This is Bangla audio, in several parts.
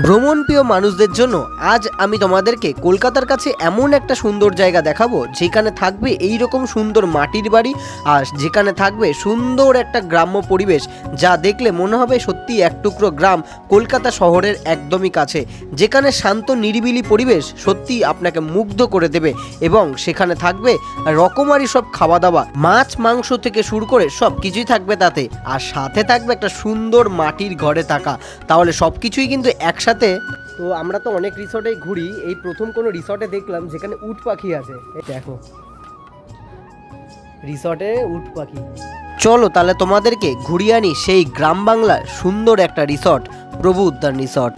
ভ্রমণপ্রিয় মানুষদের জন্য আজ আমি তোমাদেরকে কলকাতার কাছে এমন একটা সুন্দর জায়গা দেখাবো যেখানে থাকবে এই রকম সুন্দর মাটির বাড়ি আর যেখানে থাকবে সুন্দর একটা গ্রাম্য পরিবেশ, যা দেখলে মনে হবে সত্যি এক টুকরো গ্রাম কলকাতা শহরের একদমই কাছে। যেখানে শান্ত নিরিবিলি পরিবেশ সত্যি আপনাকে মুগ্ধ করে দেবে এবং সেখানে থাকবে রকমারি সব খাওয়া দাওয়া, মাছ মাংস থেকে শুরু করে সব কিছুই থাকবে তাতে, আর সাথে থাকবে একটা সুন্দর মাটির ঘরে থাকা। তাহলে সব কিছুই কিন্তু একসাথে। তো আমরা তো অনেক রিসর্টেই ঘুরি, এই প্রথম কোনো রিসর্টে দেখলাম যেখানে উট পাখি আছে। দেখো রিসর্টে উট পাখি। চলো তাহলে তোমাদেরকে ঘুরিয়ে আনি সেই গ্রাম বাংলার সুন্দর একটা রিসর্ট, প্রভু উদ্যান রিসর্ট।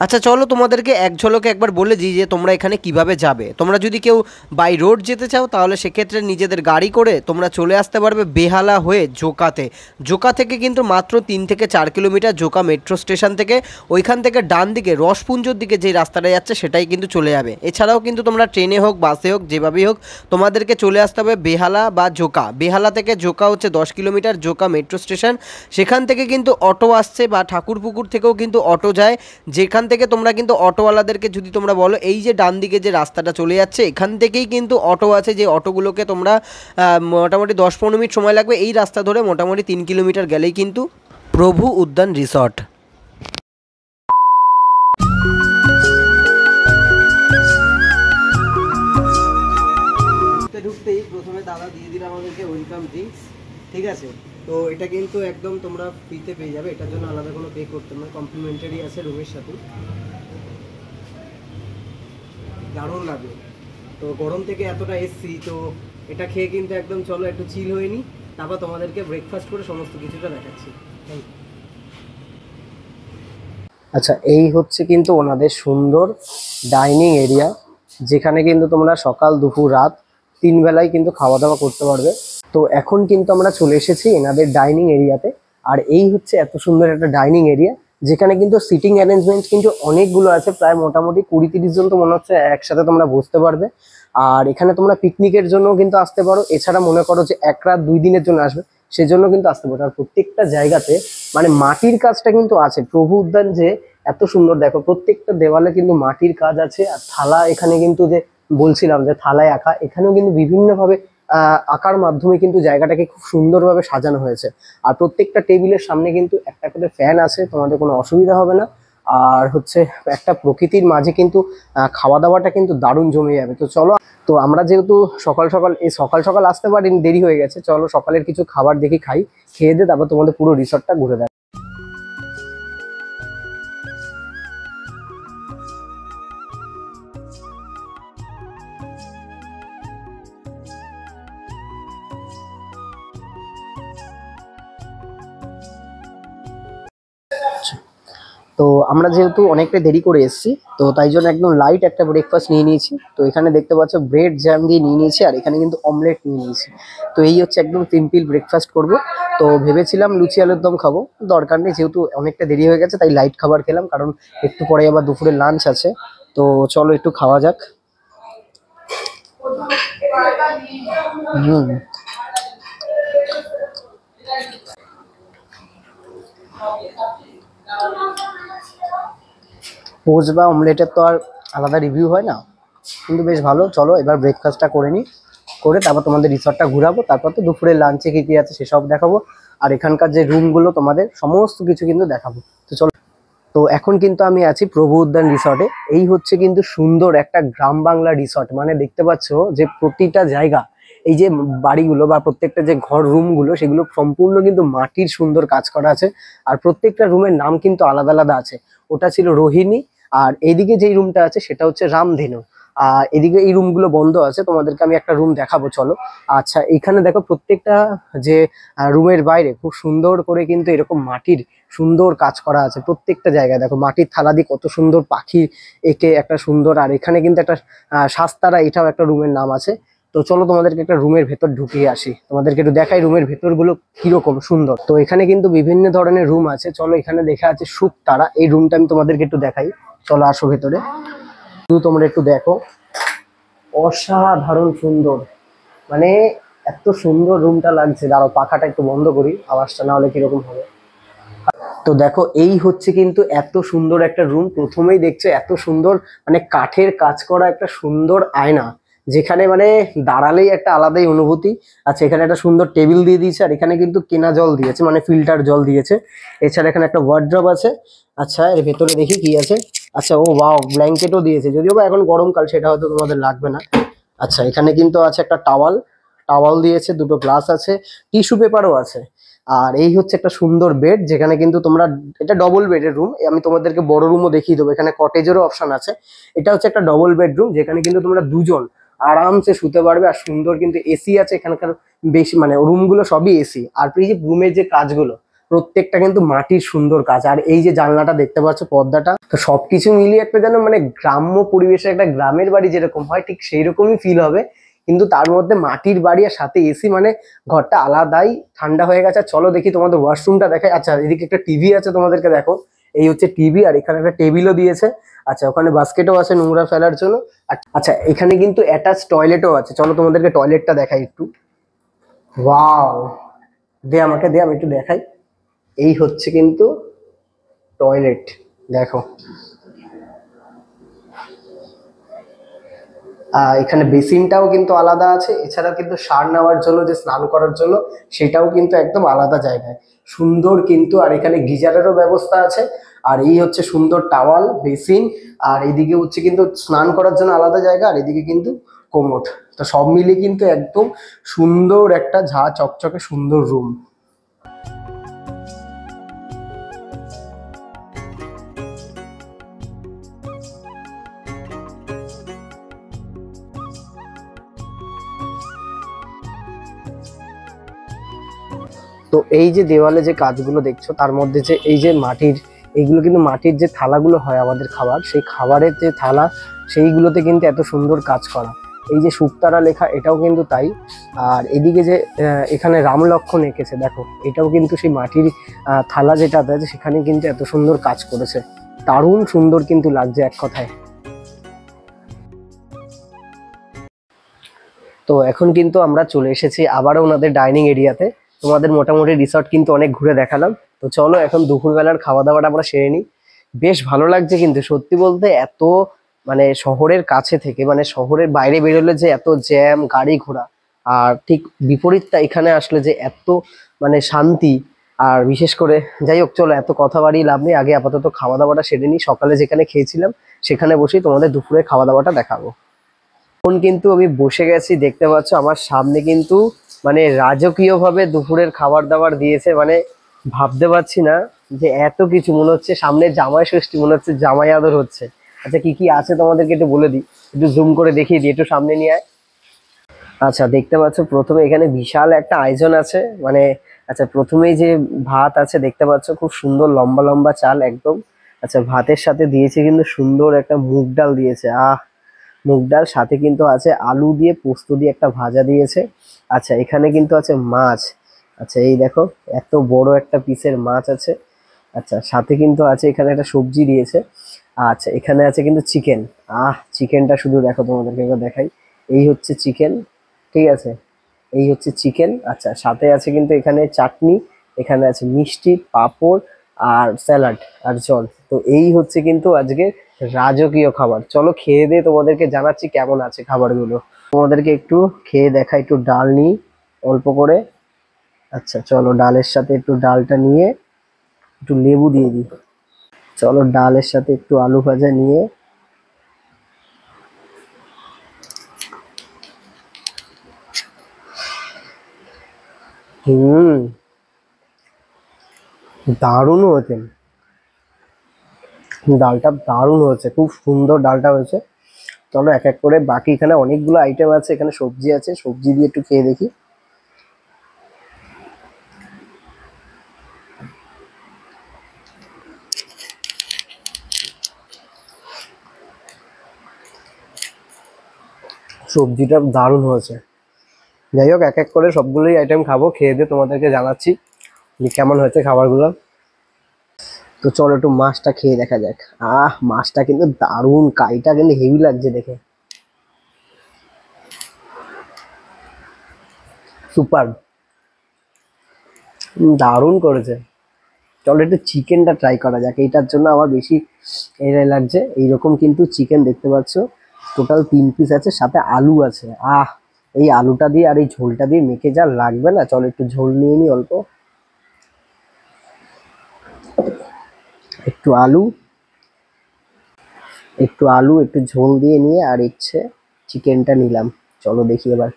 আচ্ছা চলো তোমাদেরকে এক ঝলকে একবার বলে দিই যে তোমরা এখানে কিভাবে যাবে। তোমরা যদি কেউ বাই রোড যেতে চাও তাহলে সেক্ষেত্রে নিজেদের গাড়ি করে তোমরা চলে আসতে পারবে বেহালা হয়ে জোকাতে। জোকা থেকে কিন্তু মাত্র 3 থেকে 4 কিলোমিটার জোকা মেট্রো স্টেশন থেকে। ওইখান থেকে ডান দিকে রসপুঞ্জর দিকে যে রাস্তাটা যাচ্ছে সেটাই কিন্তু চলে যাবে। এছাড়াও কিন্তু তোমরা ট্রেনে হোক বাসে হোক যেভাবেই হোক তোমাদেরকে চলে আসতে হবে বেহালা বা জোকা। বেহালা থেকে জোকা হচ্ছে 10 কিলোমিটার জোকা মেট্রো স্টেশন। সেখান থেকে কিন্তু অটো আসছে বা ঠাকুরপুকুর থেকেও কিন্তু অটো যায়। যেখান থেকে তোমরা কিন্তু অটোওয়ালাদেরকে যদি তোমরা বলো এই যে ডান দিকে যে রাস্তাটা চলে যাচ্ছে এখান থেকেই কিন্তু অটো আছে, যে অটোগুলোকে তোমরা মোটামুটি 10-15 মিনিট সময় লাগবে। এই রাস্তা ধরে মোটামুটি 3 কিলোমিটার গেলেই কিন্তু প্রভু উদ্যান রিসর্ট। ঢুকতেই প্রথমে দাদা দিয়ে দিল আমাদেরকে ওয়েলকাম ড্রিঙ্কস, ঠিক আছে। তো এটা কিন্তু একদম তোমরা ফ্রিতে পেয়ে যাবে, এটার জন্য আলাদা কোনো পে করতে না, কমপ্লিমেন্টারি আছে রুমের সাথে। দারুণ লাগবে। তো গরম থেকে এতটা এসছি, তো এটা খেয়ে কিন্তু একদম চলো একটু চিল হয়ে নি, তারপর তোমাদেরকে ব্রেকফাস্ট করে সমস্ত কিছুটা দেখাচ্ছি। আচ্ছা এই হচ্ছে কিন্তু ওনাদের সুন্দর ডাইনিং এরিয়া, যেখানে কিন্তু তোমরা সকাল দুপুর রাত 3 বেলায় কিন্তু খাওয়া দাওয়া করতে পারবে। তো এখন কিন্তু আমরা চলে এসেছি এনাদের ডাইনিং এরিয়াতে। আর এই হচ্ছে এত সুন্দর একটা ডাইনিং এরিয়া, যেখানে কিন্তু সিটিং অ্যারেঞ্জমেন্ট কিন্তু অনেকগুলো আছে, প্রায় মোটামুটি 20-30 জন তো মনে হচ্ছে একসাথে তোমরা বসতে পারবে। আর এখানে তোমরা পিকনিকের জন্য কিন্তু আসতে পারো, এছাড়া মনে করো যে 1 রাত 2 দিনের জন্য আসবে সেজন্য কিন্তু আসতে পারো। আর প্রত্যেকটা জায়গাতে মানে মাটির কাজটা কিন্তু আছে। প্রভু উদ্যান যে এত সুন্দর, দেখো প্রত্যেকটা দেওয়ালে কিন্তু মাটির কাজ আছে। আর থালা এখানে কিন্তু যে বলছিলাম যে থালায় আঁকা, এখানেও কিন্তু বিভিন্নভাবে আঁকার মাধ্যমে কিন্তু জায়গাটাকে খুব সুন্দরভাবে সাজানো হয়েছে। আর প্রত্যেকটা টেবিলের সামনে কিন্তু একটা করে ফ্যান আছে, তোমাদের কোনো অসুবিধা হবে না। আর হচ্ছে একটা প্রকৃতির মাঝে কিন্তু খাওয়া দাওয়াটা কিন্তু দারুণ জমে যাবে। তো চলো, তো আমরা যেহেতু সকাল সকাল আসতে পারিনি, দেরি হয়ে গেছে, চলো সকালের কিছু খাবার দেখি খাই, খেয়ে দিয়ে তারপর তোমাদের পুরো রিসর্টটা ঘুরে দেয়। তো আমরা যেহেতু অনেকটা দেরি করে এসেছি, তো তাই জন্য একদম লাইট একটা ব্রেকফাস্ট নিয়ে নিয়েছি। তো এখানে দেখতে পাচ্ছ ব্রেড জ্যাম দিয়ে নিয়ে নিয়েছি, আর এখানে কিন্তু অমলেট নিয়ে নিয়েছি। তো এই হচ্ছে একদম সিম্পল ব্রেকফাস্ট করব। তো ভেবেছিলাম লুচি আলুর দম খাবো, দরকার নেই, যেহেতু অনেকটা দেরি হয়ে গেছে তাই লাইট খাবার খেলাম, কারণ একটু পরে আবার দুপুরে লাঞ্চ আছে। তো চলো একটু খাওয়া যাক। পোচ বা অমলেটের তো আর আলাদা রিভিউ হয় না, কিন্তু বেশ ভালো। চলো এবার ব্রেকফাস্টটা করে নিই, করে তারপর তোমাদের রিসর্টটা ঘুরাবো, তারপর তো দুপুরে লাঞ্চে কী কী আছে সেসব দেখাবো। আর এখানকার যে রুমগুলো তোমাদের সমস্ত কিছু কিন্তু দেখাবো। তো চলো, তো এখন কিন্তু আমি আছি প্রভু উদ্যান রিসর্টে। এই হচ্ছে কিন্তু সুন্দর একটা গ্রাম বাংলা রিসর্ট, মানে দেখতে পাচ্ছ যে প্রতিটা জায়গা, এই যে বাড়িগুলো বা প্রত্যেকটা যে ঘর রুমগুলো সেগুলো সম্পূর্ণ কিন্তু মাটির সুন্দর কাজ করা আছে। আর প্রত্যেকটা রুমের নাম কিন্তু আলাদা আলাদা আছে। ওটা ছিল রোহিণী, আর এইদিকে যেই রুমটা আছে সেটা হচ্ছে রামধেনু। আর এদিকে এই রুমগুলো বন্ধ আছে, তোমাদেরকে আমি একটা রুম দেখাবো চলো। আচ্ছা এখানে দেখো প্রত্যেকটা যে রুমের বাইরে খুব সুন্দর করে কিন্তু এরকম মাটির সুন্দর কাজ করা আছে। প্রত্যেকটা জায়গায় দেখো মাটির থালা দিয়ে কত সুন্দর পাখি এঁকে একটা সুন্দর। আর এখানে কিন্তু একটা শাস্তারা, এটাও একটা রুমের নাম আছে। তো চলো তোমাদেরকে একটা রুমের ভেতর ঢুকিয়ে আসি, তোমাদেরকে একটু দেখাই রুমের ভেতরগুলো কিরকম সুন্দর। তো এখানে কিন্তু বিভিন্ন ধরনের রুম আছে। চলো এখানে দেখা আছে শুকতারা, এই রুমটা আমি তোমাদেরকে একটু দেখাই, চলো আসো ভেতরে। তোমরা একটু দেখো, অসাধারণ সুন্দর, মানে এত সুন্দর রুমটা লাগছে। দাঁড়াও পাখাটা একটু বন্ধ করি, আওয়াজটা না হলে কিরকম হবে। তো দেখো এই হচ্ছে কিন্তু এত সুন্দর একটা রুম, প্রথমেই দেখছো এত সুন্দর মানে কাঠের কাজ করা একটা সুন্দর আয়না, যেখানে মানে দাঁড়ালেই একটা আলাদাই অনুভূতি। আচ্ছা এখানে একটা সুন্দর টেবিল দিয়ে দিয়েছে, আর এখানে কিন্তু কেনা জল দিয়েছে, মানে ফিল্টার জল দিয়েছে। এছাড়া এখানে একটা ওয়ার্ড্রপ আছে। আচ্ছা এর ভেতরে দেখি কি আছে। আচ্ছা ও ওয়াও, ব্ল্যাঙ্কেটও দিয়েছে, যদিও বা এখন গরমকাল সেটা হয়তো তোমাদের লাগবে না। আচ্ছা এখানে কিন্তু আছে একটা টাওয়াল, টাওয়াল দিয়েছে, দুটো গ্লাস আছে, টিস্যু পেপারও আছে। আর এই হচ্ছে একটা সুন্দর বেড, যেখানে কিন্তু তোমরা, এটা ডবল বেডের রুম, আমি তোমাদেরকে বড় রুমও দেখিয়ে দেবো, এখানে কটেজেরও অপশন আছে। এটা হচ্ছে একটা ডবল বেডরুম, যেখানে কিন্তু তোমরা দুজন আরামসে শুতে পারবে। আর সুন্দর কিন্তু এসি আছে এখানকার, বেশি মানে রুমগুলো সবই এসি। আর এই যে রুমের যে কাজগুলো প্রত্যেকটা কিন্তু মাটির সুন্দর কাজ। আর এই যে জানলাটা দেখতে পাচ্ছ, পর্দাটা, তো সবকিছু মিলিয়ে একটা যেন মানে গ্রাম্য পরিবেশে একটা গ্রামের বাড়ি যেরকম হয় ঠিক সেই রকমই ফিল হবে। কিন্তু তার মধ্যে মাটির বাড়ি আর সাথে এসি, মানে ঘরটা আলাদাই ঠান্ডা হয়ে গেছে। আর চলো দেখি তোমাদের ওয়াশরুমটা দেখাই। আচ্ছা এদিকে একটা টিভি আছে, তোমাদেরকে দেখো, এই হচ্ছে টিভি, আর এখানে একটা টেবিলও দিয়েছে। আচ্ছা ওখানে বাস্কেটও আছে নোংরা ফেলার জন্য। আচ্ছা এখানে কিন্তু অ্যাটাচ টয়লেটও আছে, চলো তোমাদেরকে টয়লেটটা দেখাই একটু। ওয়াও, দে আমাকে দে, আমি একটু দেখাই। এই হচ্ছে কিন্তু টয়লেট, দেখো। এখানে বেসিনটাও কিন্তু আলাদা আছে, এছাড়াও কিন্তু সার নেওয়ার জন্য, যে স্নান করার জন্য, সেটাও কিন্তু একদম আলাদা জায়গায় সুন্দর কিন্তু। আর এখানে গিজারেরও ব্যবস্থা আছে। আর এই হচ্ছে সুন্দর টাওয়াল, বেসিন, আর এদিকে হচ্ছে কিন্তু স্নান করার জন্য আলাদা জায়গা, আর এদিকে কিন্তু কোমোড। তো সব মিলিয়ে কিন্তু একদম সুন্দর একটা ঝা চকচকে সুন্দর রুম। তো এই যে দেওয়ালে যে কাজগুলো দেখছো, তার মধ্যে যে এই যে মাটির, এইগুলো কিন্তু মাটির যে থালাগুলো হয় আমাদের খাবার, সেই খাবারের যে থালা, সেইগুলোতে কিন্তু এত সুন্দর কাজ করা। এই যে শুকতারা লেখা, এটাও কিন্তু তাই। আর এদিকে যে এখানে রাম লক্ষ্মণ এঁকেছে, দেখো এটাও কিন্তু সেই মাটির থালা যেটা আছে, সেখানে কিন্তু এত সুন্দর কাজ করেছে। দারুণ সুন্দর কিন্তু লাগছে এক কথায়। তো এখন কিন্তু আমরা চলে এসেছি আবারও ওনাদের ডাইনিং এরিয়াতে। তোমাদের মোটামুটি রিসর্ট কিন্তু অনেক ঘুরে দেখালাম। তো চলো এখন দুপুরবেলার খাওয়া দাওয়াটা আমরা সেরে নিই। বেশ ভালো লাগছে কিন্তু সত্যি বলতে, এত মানে শহরের কাছে থেকে, মানে শহরের বাইরে বেরোলে যে এত জ্যাম গাড়ি ঘোড়া, আর ঠিক বিপরীতটা এখানে আসলে যে এত মানে শান্তি। আর বিশেষ করে, যাই হোক চলো এত কথা বাড়িয়ে লাভ নেই, আগে আপাতত খাওয়া দাওয়াটা সেরে নিই। সকালে যেখানে খেয়েছিলাম সেখানে বসেই তোমাদের দুপুরে খাওয়া দাওয়াটা দেখাবো। এখন কিন্তু আমি বসে গেছি, দেখতে পাচ্ছ আমার সামনে কিন্তু মানে রাজকীয় ভাবে দুপুরের খাবার দাবার দিয়েছে। মানে ভাবতে পারছি না যে এত কিছু, মনে হচ্ছে সামনে জামাই ষষ্ঠী, মনে হচ্ছে জামাই আদর হচ্ছে। আচ্ছা কি কি আছে তোমাদেরকে একটু বলে দিই, একটু জুম করে দেখিয়ে দিই, একটু সামনে নিয়ে আয়। আচ্ছা দেখতে পাচ্ছ প্রথমে এখানে বিশাল একটা আয়োজন আছে, মানে আচ্ছা প্রথমেই যে ভাত আছে দেখতে পাচ্ছ, খুব সুন্দর লম্বা লম্বা চাল একদম। আচ্ছা ভাতের সাথে দিয়েছে কিন্তু সুন্দর একটা মুগ ডাল দিয়েছে, মুগ ডাল, সাথে কিন্তু আছে আলু দিয়ে পোস্ত দিয়ে একটা ভাজা দিয়েছে। আচ্ছা এখানে কিন্তু আছে মাছ। আচ্ছা এই দেখো, এত বড় একটা পিসের মাছ আছে। আচ্ছা সাথে কিন্তু আছে এখানে একটা সবজি দিয়েছে। আচ্ছা এখানে আছে কিন্তু চিকেন। চিকেনটা শুধু দেখো, তোমাদেরকে একবার দেখাই। এই হচ্ছে চিকেন, ঠিক আছে, এই হচ্ছে চিকেন। আচ্ছা সাথে আছে কিন্তু এখানে চাটনি, এখানে আছে মিষ্টি, পাঁপড়, আর স্যালাড, আর জল। তো এই হচ্ছে কিন্তু আজকে রাজকীয় খাবার। চলো খেয়ে দিয়ে তোমাদেরকে জানাচ্ছি কেমন আছে খাবারগুলো। তোমাদেরকে একটু খেয়ে দেখা, একটু ডাল নিই অল্প করে। আচ্ছা চলো ডালের সাথে একটু ডালটা নিয়ে একটু লেবু দিয়ে দিই। চলো ডালের সাথে একটু আলু ভাজা নিয়ে, হুম, দারুণ হয়েছে। ডালটা দারুণ হয়েছে, খুব সুন্দর ডালটা হয়েছে। চলো এক এক করে, বাকি এখানে অনেকগুলো আইটেম আছে, এখানে সবজি আছে, সবজি দিয়ে একটু খেয়ে দেখি। সবজিটা দারুণ হয়েছে। যাই হোক এক এক করে সবগুলোই আইটেম খাবো, খেয়ে দিয়ে তোমাদেরকে জানাচ্ছি যে কেমন হয়েছে খাবারগুলো। তো চলো একটু মাছটা খেয়ে দেখা যাক। মাছটা কিন্তু দারুণ, কাইটা কিন্তু হেভি লাগছে দেখে, সুপার, দারুণ করেছে। চলো একটু চিকেনটা ট্রাই করা যাক, এইটার জন্য আমার বেশি এরাই লাগছে। এইরকম কিন্তু চিকেন দেখতে পাচ্ছ, টোটাল 3 পিস আছে, সাথে আলু আছে। এই আলুটা দিয়ে আর এই ঝোলটা দিয়ে মেখে যা লাগবে না। চলো একটু ঝোল নিয়ে নিই অল্প, একটু আলু একটু ঝোল দিয়ে নিয়ে আর ইচ্ছে চিকেনটা নিলাম। চলো দেখি এবার।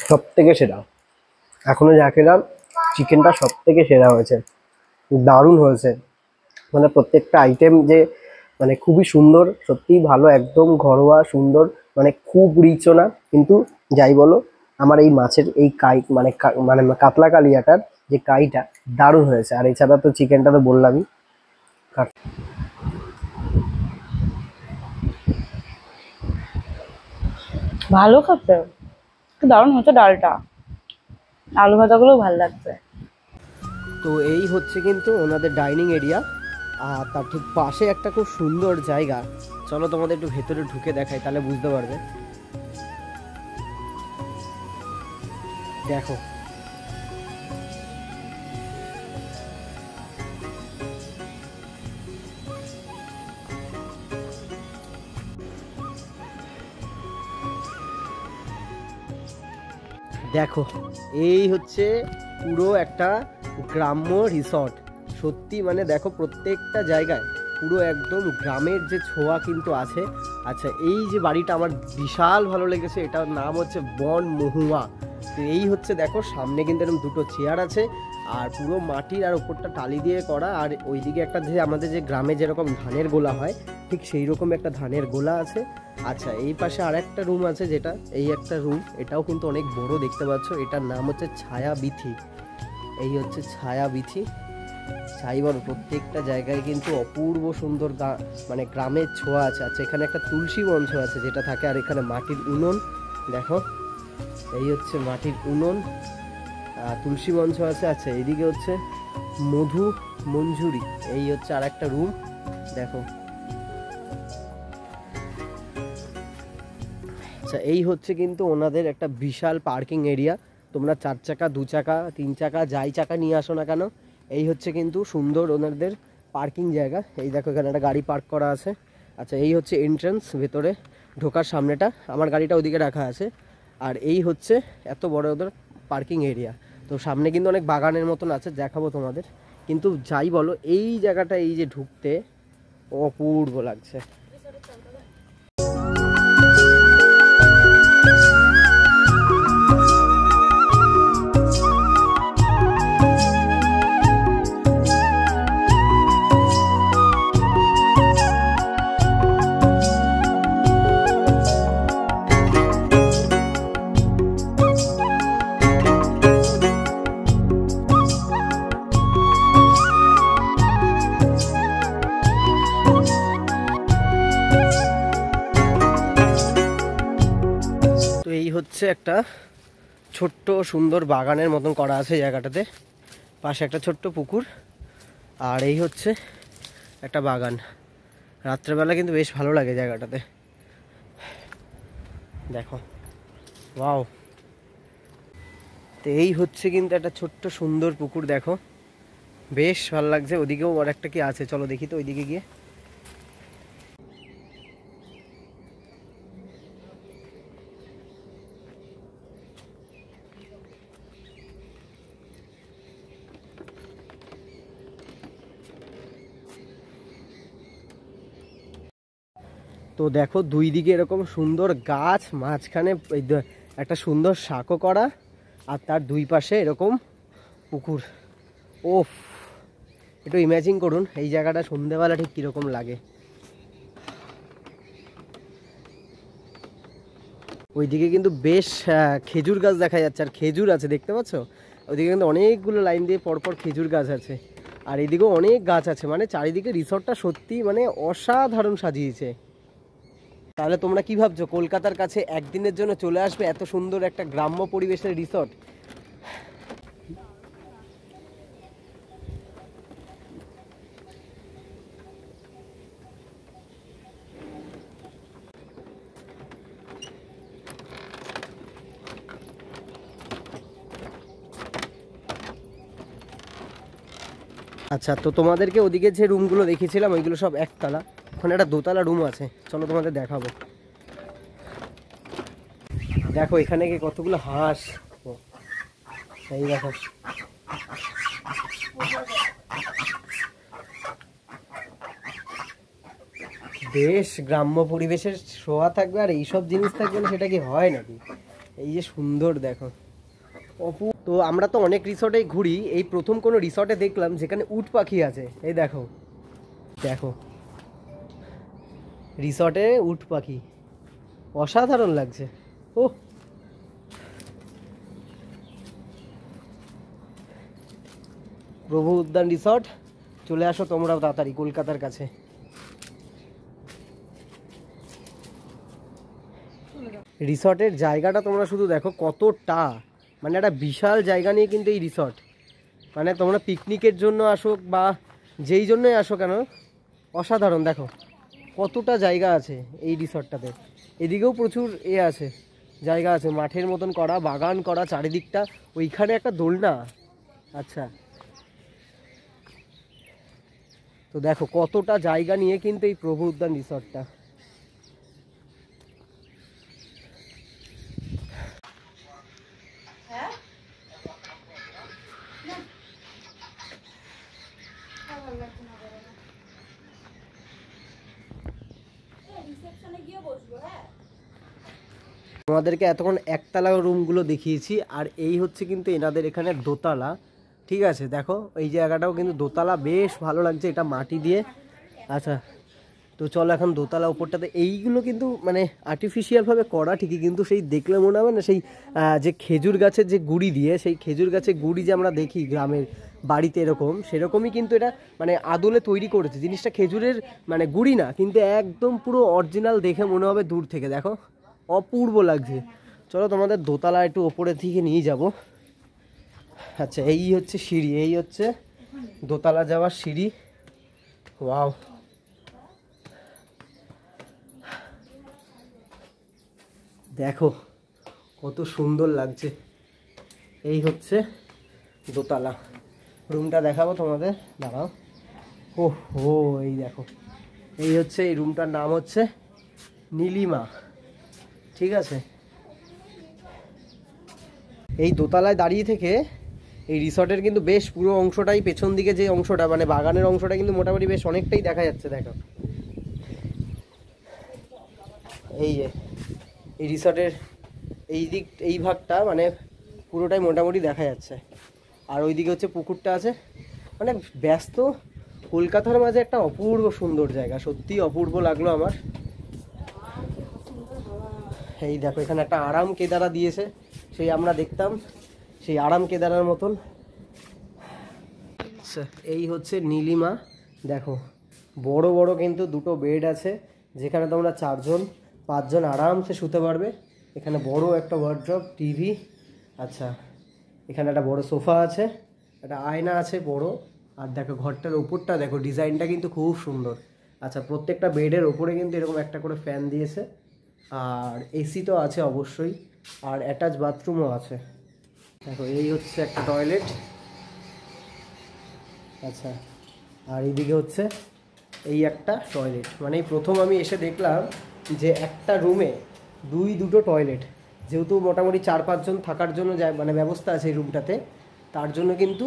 সব থেকে সেরা, এখনো যা খেলাম চিকেনটা সব থেকে সেরা হয়েছে, দারুণ হয়েছে। মানে প্রত্যেকটা আইটেম যে মানে খুবই সুন্দর, সত্যিই ভালো, একদম ঘরোয়া সুন্দর, মানে খুব রিচও না। কিন্তু যাই বলো, আমার এই মাছের এই মানে কাতলা কালিয়াটার যে কাইটা দারুণ হয়েছে। আর এছাড়া তো চিকেনটা তো বললামই। ভালো খেতে, দারুণ হচ্ছে ডালটা, আলু ভাজাগুলো ভালো লাগছে। তো এই হচ্ছে কিন্তু ওনাদের ডাইনিং এরিয়া, আর তার ঠিক পাশে একটা খুব সুন্দর জায়গা। চলো তোমাদের একটু ভেতরে ঢুকে দেখাই, তাহলে বুঝতে পারবে। দেখো, দেখো এই হচ্ছে পুরো একটা গ্রাম্য রিসর্ট। সত্যি মানে দেখো প্রত্যেকটা জায়গায় পুরো একদম গ্রামের যে ছোঁয়া কিন্তু আছে। আচ্ছা, এই যে বাড়িটা আমার বিশাল ভালো লেগেছে, এটার নাম হচ্ছে বন মহুয়া। তো এই হচ্ছে দেখো সামনে কিন্তু এরকম দুটো চেয়ার আছে, আর পুরো মাটির আর ওপরটা টালি দিয়ে করা। আর ওইদিকে একটা যে আমাদের যে গ্রামে যেরকম ধানের গোলা হয়, ঠিক সেই রকম একটা ধানের গোলা আছে। আচ্ছা, এই পাশে আর একটা রুম আছে, যেটা এই একটা রুম, এটাও কিন্তু অনেক বড় দেখতে পাচ্ছ। এটার নাম হচ্ছে ছায়া বিথি। এই হচ্ছে ছায়া বিথি। যাই বলো, প্রত্যেকটা জায়গায় কিন্তু অপূর্ব সুন্দর মানে গ্রামের ছোঁয়া আছে। আচ্ছা, এখানে একটা তুলসী মঞ্চ আছে যেটা থাকে, আর এখানে মাটির উনুন। দেখো, এই হচ্ছে মাটির উনুন, তুলসী মঞ্চ আছে। আচ্ছা, এইদিকে হচ্ছে মধু মঞ্জুরি। এই হচ্ছে আর একটা রুম, দেখো। আচ্ছা, এই হচ্ছে কিন্তু ওনাদের একটা বিশাল পার্কিং এরিয়া। তোমরা 4 চাকা 2 চাকা 3 চাকা যাই চাকা নিয়ে আসো না কেন, এই হচ্ছে কিন্তু সুন্দর ওনাদের পার্কিং জায়গা। এই দেখো এখানে একটা গাড়ি পার্ক করা আছে। আচ্ছা, এই হচ্ছে এন্ট্রান্স, ভেতরে ঢোকার সামনেটা। আমার গাড়িটা ওদিকে রাখা আছে। আর এই হচ্ছে এত বড় ওদের পার্কিং এরিয়া। তো সামনে কিন্তু অনেক বাগানের মতন আছে, দেখাবো তোমাদের। কিন্তু যাই বলো, এই জায়গাটা এই যে ঢুকতে অপূর্ব লাগছে। তো এই হচ্ছে একটা ছোট্ট সুন্দর বাগানের মতন করা আছে জায়গাটাতে, পাশে একটা ছোট্ট পুকুর, আর এই হচ্ছে একটা বাগান। রাত্রেবেলা কিন্তু বেশ ভালো লাগে জায়গাটাতে, দেখো। ওয়াও, তো এই হচ্ছে কিন্তু একটা ছোট্ট সুন্দর পুকুর, দেখো বেশ ভালো লাগছে। ওদিকেও আর একটা কি আছে, চলো দেখি তো ওইদিকে গিয়ে। তো দেখো দুই দিকে এরকম সুন্দর গাছ, মাঝখানে একটা সুন্দর সাঁকো করা, আর তার দুই পাশে এরকম পুকুর। ওফ, একটু ইমাজিন করুন এই জায়গাটা সন্ধ্যেবেলা ঠিক কীরকম লাগে। ওইদিকে কিন্তু বেশ খেজুর গাছ দেখা যাচ্ছে, আর খেজুর আছে দেখতে পাচ্ছ। ওইদিকে কিন্তু অনেকগুলো লাইন দিয়ে পরপর খেজুর গাছ আছে, আর এদিকেও অনেক গাছ আছে। মানে চারিদিকে রিসর্টটা সত্যি মানে অসাধারণ সাজিয়েছে। তাহলে তোমরা কি ভাবছো, কলকাতার কাছে একদিনের জন্য চলে আসবে এত সুন্দর একটা গ্রাম্য পরিবেশের রিসর্ট? আচ্ছা, তো তোমাদেরকে ওদিকে যে রুমগুলো দেখিয়েছিলাম ওইগুলো সব একতলা, ওখানে একটা দোতলা রুম আছে, চলো তোমাদের দেখাবো। দেখো এখানে কি কতগুলো হাঁস, এই দেখো বেশ গ্রাম্য পরিবেশের শোয়া থাকবে আর এইসব জিনিস থাকবে না সেটা কি হয় নাকি? এই যে সুন্দর দেখো তো আমরা তো অনেক রিসর্টেই ঘুরি, এই প্রথম কোনো রিসর্টে দেখলাম যেখানে উট পাখি আছে। এই দেখো দেখো রিসর্টে উট পাখি, অসাধারণ লাগছে। ও প্রভু উদ্যান রিসর্ট, চলে আসো তোমরাও তাড়াতাড়ি কলকাতার কাছে। রিসর্টের জায়গাটা তোমরা শুধু দেখো কতটা, মানে একটা বিশাল জায়গা নিয়ে কিন্তু এই রিসর্ট, মানে তোমরা পিকনিকের জন্য আসো বা যেই জন্যই আসো কেন, অসাধারণ। দেখো কতটা জায়গা আছে এই রিসর্টটাতে, এদিকেও প্রচুর আছে জায়গা আছে, মাঠের মতন করা, বাগান করা চারিদিকটা, ওইখানে একটা দোলনা। আচ্ছা, তো দেখো কতটা জায়গা নিয়ে কিন্তু এই প্রভু উদ্যান রিসর্টটা। আমাদেরকে এতক্ষণ একতলা রুমগুলো দেখিয়েছি, আর এই হচ্ছে কিন্তু এনাদের এখানে দোতলা। ঠিক আছে, দেখো এই জায়গাটাও কিন্তু দোতলা, বেশ ভালো লাগছে, এটা মাটি দিয়ে। আচ্ছা, তো চলো এখন দোতলা উপরটাতে, এইগুলো কিন্তু মানে আর্টিফিশিয়ালভাবে করা ঠিকই, কিন্তু সেই দেখলে মনে হবে না সেই যে খেজুর গাছের যে গুড়ি দিয়ে, সেই খেজুর গাছের গুড়ি যে আমরা দেখি গ্রামের বাড়িতে এরকম, সেরকমই কিন্তু এটা মানে আদলে তৈরি করেছে জিনিসটা, খেজুরের মানে গুড়ি না, কিন্তু একদম পুরো অরিজিনাল, দেখে মনে হবে দূর থেকে, দেখো অপূর্ব লাগছে। চলো তোমাদের দোতলা একটু ওপরের দিকে নিয়ে যাব। আচ্ছা, এই হচ্ছে সিঁড়ি, এই হচ্ছে দোতলা যাওয়ার সিঁড়ি। ওয়াও, দেখো কত সুন্দর লাগছে। এই হচ্ছে দোতলা রুমটা, দেখাবো তোমাদের, দাঁড়াও। ও হো, এই দেখো, এই হচ্ছে এই রুমটার নাম হচ্ছে নীলিমা। ঠিক আছে, এই দোতলায় দাঁড়িয়ে থেকে এই রিসর্টের কিন্তু বেশ পুরো অংশটাই, পেছন দিকে যে অংশটা মানে বাগানের অংশটা কিন্তু মোটামুটি বেশ অনেকটাই দেখা যাচ্ছে। দেখো এই যে এই রিসর্টের এই দিক, এই ভাগটা মানে পুরোটাই মোটামুটি দেখা যাচ্ছে, আর ওইদিকে হচ্ছে পুকুরটা আছে। মানে ব্যস্ত কলকাতার মাঝে একটা অপূর্ব সুন্দর জায়গা, সত্যি অপূর্ব লাগলো আমার। এই দেখো এখানে একটা আরাম কেদারা দিয়েছে, সেই আমরা দেখতাম সেই আরাম কেদারার মতন। আচ্ছা, এই হচ্ছে নীলিমা, দেখো বড় বড় কিন্তু দুটো বেড আছে, যেখানে তোমরা 4-5 জন আরামসে শুতে পারবে। এখানে বড় একটা ওয়ার্ড্রপ, টিভি। আচ্ছা, এখানে একটা বড় সোফা আছে, একটা আয়না আছে বড়, আর দেখো ঘরটার ওপরটা দেখো, ডিজাইনটা কিন্তু খুব সুন্দর। আচ্ছা, প্রত্যেকটা বেডের ওপরে কিন্তু এরকম একটা করে ফ্যান দিয়েছে, আর এসি তো আছে অবশ্যই, আর অ্যাটাচ বাথরুমও আছে। দেখো এই হচ্ছে একটা টয়লেট। আচ্ছা, আর এইদিকে হচ্ছে এই একটা টয়লেট, মানে এই প্রথম আমি এসে দেখলাম যে একটা রুমে দুটো টয়লেট, যেহেতু মোটামুটি 4-5 জন থাকার জন্য মানে ব্যবস্থা আছে এই রুমটাতে, তার জন্য কিন্তু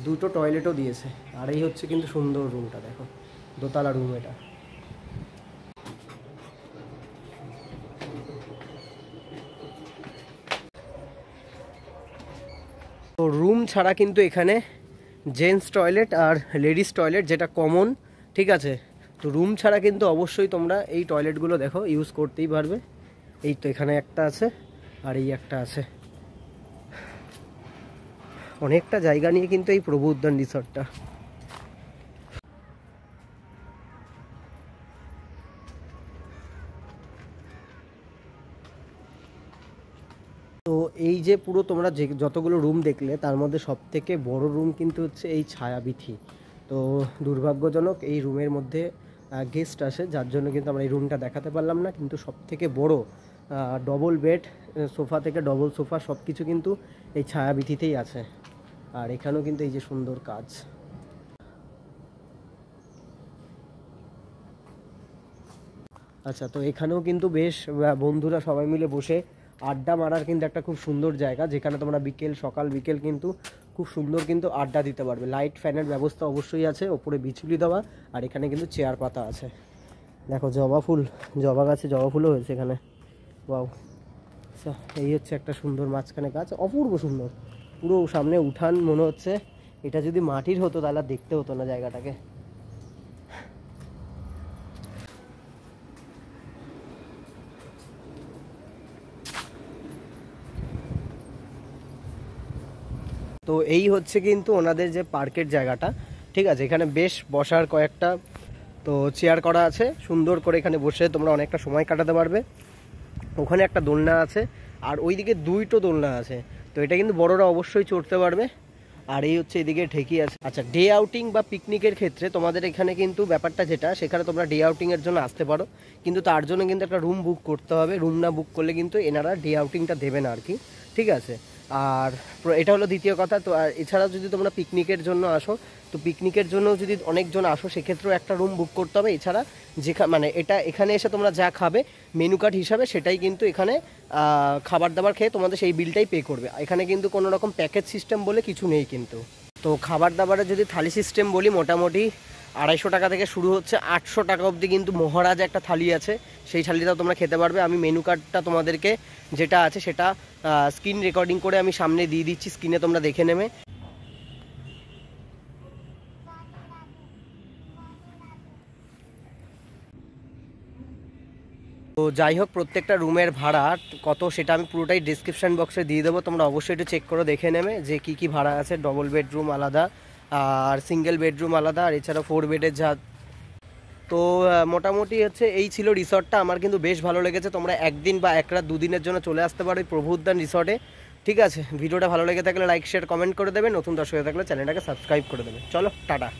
দুটো টয়লেটও দিয়েছে। আর এই হচ্ছে কিন্তু সুন্দর রুমটা, দেখো দোতলা রুম এটা। তো রুম ছাড়া কিন্তু এখানে জেন্টস টয়লেট আর লেডিস টয়লেট যেটা কমন, ঠিক আছে, তো রুম ছাড়া কিন্তু অবশ্যই তোমরা এই টয়লেটগুলো দেখো ইউজ করতেই পারবে। এই তো এখানে একটা আছে, আর এই একটা আছে, অনেকটা জায়গা নিয়ে কিন্তু এই প্রভু উদ্যান রিসর্টটা। তো এই যে পুরো তোমরা যে যতগুলো রুম দেখলে, তার মধ্যে সবথেকে বড় রুম কিন্তু হচ্ছে এই ছায়াবিথি। তো দুর্ভাগ্যজনক এই রুমের মধ্যে গেস্ট আসে, যার জন্য কিন্তু আমরা এই রুমটা দেখাতে পারলাম না, কিন্তু সবথেকে বড় ডবল বেড, সোফা থেকে ডবল সোফা সব কিছু কিন্তু এই ছায়াবিথিতেই আছে। আর এখানেও কিন্তু এই যে সুন্দর কাজ। আচ্ছা, তো এখানেও কিন্তু বেশ বন্ধুরা সবাই মিলে বসে আড্ডা মারার কিন্তু একটা খুব সুন্দর জায়গা, যেখানে তোমরা বিকেল সকাল বিকেল কিন্তু খুব সুন্দর কিন্তু আড্ডা দিতে পারবে। লাইট ফ্যানের ব্যবস্থা অবশ্যই আছে, ওপরে বিচুলি দেওয়া, আর এখানে কিন্তু চেয়ার পাতা আছে। দেখো জবা ফুল, জবা গাছে জবা ফুলও হয়েছে এখানে। ওয়াও, আচ্ছা এই হচ্ছে একটা সুন্দর মাঝখানে গাছ, অপূর্ব সুন্দর, পুরো সামনে উঠান মনে হচ্ছে। এটা যদি মাটির হতো তাহলে আর দেখতে হতো না জায়গাটাকে। তো এই হচ্ছে কিন্তু ওনাদের যে পার্কের জায়গাটা, ঠিক আছে। এখানে বেশ বসার কয়েকটা তো চেয়ার করা আছে, সুন্দর করে এখানে বসে তোমরা অনেকটা সময় কাটাতে পারবে। ওখানে একটা দোলনা আছে, আর ওইদিকে দুইটো দোলনা আছে, তো এটা কিন্তু বড়রা অবশ্যই চড়তে পারবে। আর এই হচ্ছে এদিকে ঢেকি আছে। আচ্ছা, ডে আউটিং বা পিকনিকের ক্ষেত্রে তোমাদের এখানে কিন্তু ব্যাপারটা যেটা, সেখানে তোমরা ডে আউটিংয়ের জন্য আসতে পারো, কিন্তু তার জন্য কিন্তু একটা রুম বুক করতে হবে। রুম না বুক করলে কিন্তু এনারা ডে আউটিংটা দেবে না আর কি, ঠিক আছে। আর এটা হলো দ্বিতীয় কথা। তো আর এছাড়াও যদি তোমরা পিকনিকের জন্য আসো, তো পিকনিকের জন্য যদি অনেকজন আসো সেক্ষেত্রেও একটা রুম বুক করতে হবে। এছাড়া মানে এটা এখানে এসে তোমরা যা খাবে মেনু কার্ড হিসাবে সেটাই কিন্তু এখানে খাবার দাবার খেয়ে তোমাদের সেই বিলটাই পে করবে। এখানে কিন্তু কোনো রকম প্যাকেজ সিস্টেম বলে কিছু নেই কিন্তু। তো খাবার দাবারের যদি থালি সিস্টেম বলি, মোটামুটি 250 টাকা থেকে শুরু হচ্ছে, 800 টাকা অবধি কিন্তু মহারাজ একটা থালি আছে, সেই থালিটাও তোমরা খেতে পারবে। আমি মেনু কার্ডটা তোমাদেরকে যেটা আছে সেটা স্ক্রিন রেকর্ডিং করে আমি সামনে দিয়ে দিচ্ছি, স্ক্রিনে তোমরা দেখে নেবে। তো যাই হোক, প্রত্যেকটা রুমের ভাড়া কত সেটা আমি পুরোটাই ডিসক্রিপশান বক্সে দিয়ে দেবো, তোমরা অবশ্যই একটু চেক করে দেখে নেবে যে কী কী ভাড়া আছে। ডবল বেডরুম আলাদা, আর সিঙ্গেল বেডরুম আলাদা, আর এছাড়া 4 বেডের যা। তো মোটামুটি হচ্ছে এই ছিল রিসর্টটা। আমার কিন্তু বেশ ভালো লেগেছে। তোমরা একদিন বা এক রাত দুদিনের জন্য চলে আসতে পারো এই প্রভু উদ্যান রিসর্টে, ঠিক আছে। ভিডিওটা ভালো লেগে থাকলে লাইক শেয়ার কমেন্ট করে দেবে, নতুন দর্শক হয়ে থাকলে চ্যানেলটাকে সাবস্ক্রাইব করে দেবে। চলো টাটা।